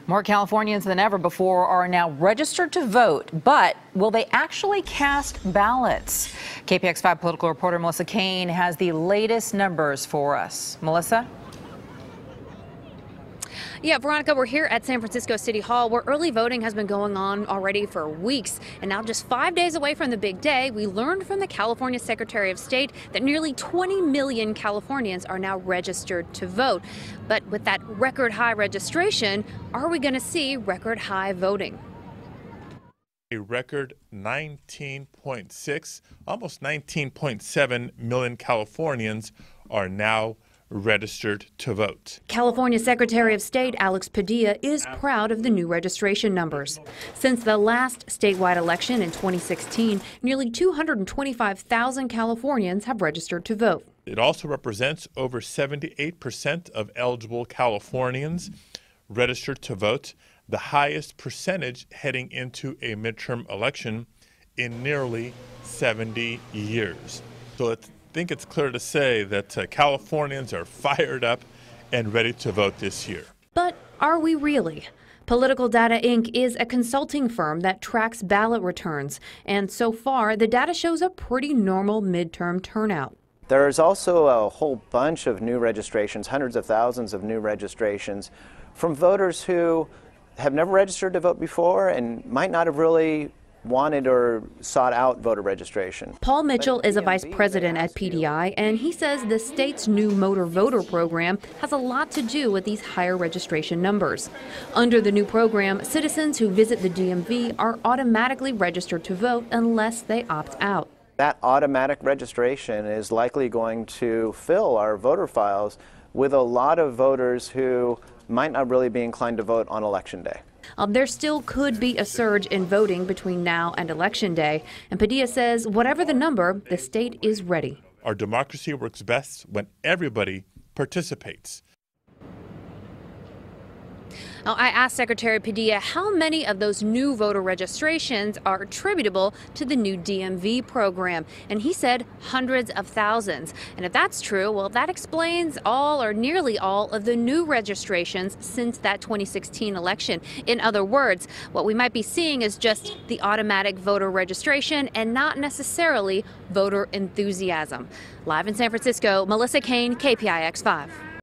More Californians than ever before are now registered to vote, but will they actually cast ballots? KPIX 5 political reporter Melissa Caen has the latest numbers for us. Melissa? Yeah, Veronica, we're here at San Francisco City Hall, where early voting has been going on already for weeks. And now, just 5 days away from the big day, we learned from the California Secretary of State that nearly 20 million Californians are now registered to vote. But with that record high registration, are we going to see record high voting? A record 19.6, almost 19.7 million Californians are now registered to vote. California Secretary of State Alex Padilla is proud of the new registration numbers. Since the last statewide election in 2016, nearly 225,000 Californians have registered to vote. It also represents over 78% of eligible Californians registered to vote, the highest percentage heading into a midterm election in nearly 70 years. So I think it's clear to say that Californians are fired up and ready to vote this year. But are we really? Political Data Inc. is a consulting firm that tracks ballot returns, and so far the data shows a pretty normal midterm turnout. There's also a whole bunch of new registrations, hundreds of thousands of new registrations from voters who have never registered to vote before and might not have really wanted or sought out voter registration. Paul Mitchell is a vice president at PDI, and he says the state's new motor voter program has a lot to do with these higher registration numbers. Under the new program, citizens who visit the DMV are automatically registered to vote unless they opt out. That automatic registration is likely going to fill our voter files with a lot of voters who might not really be inclined to vote on Election Day. There still could be a surge in voting between now and Election Day, and Padilla says whatever the number, the state is ready. Our democracy works best when everybody participates. Now, I asked Secretary Padilla how many of those new voter registrations are attributable to the new DMV program, and he said hundreds of thousands. And if that's true, well, that explains all or nearly all of the new registrations since that 2016 election. In other words, what we might be seeing is just the automatic voter registration and not necessarily voter enthusiasm. Live in San Francisco, Melissa Caen, KPIX 5.